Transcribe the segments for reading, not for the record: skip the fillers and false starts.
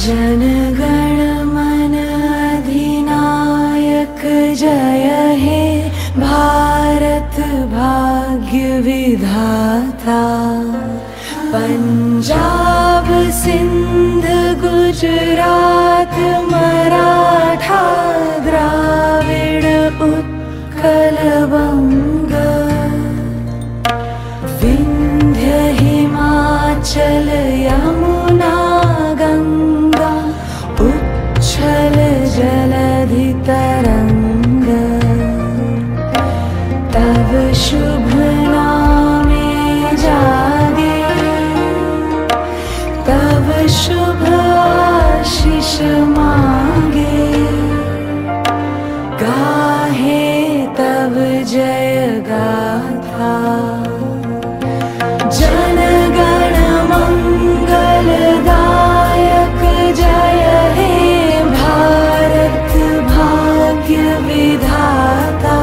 जनगण मन अधिनायक जय हे भारत भाग्य विधाता। पंजाब सिंध गुजरात मराठा द्राविड़ उत्कल बंग, विंध्य हिमाचल यमुना गंगा उच्छल जलधि तरंग। तब शुभ नामे जागे, तब शुभ आशीष मांगे। गाहे तब जय गाथा, जनगण मंगलदायक जय हे भारत भाग्य विधाता।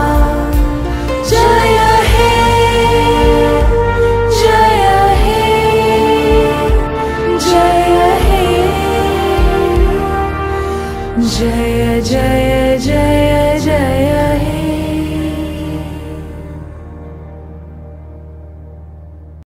जय हे जय हे जय हे, जय जय जय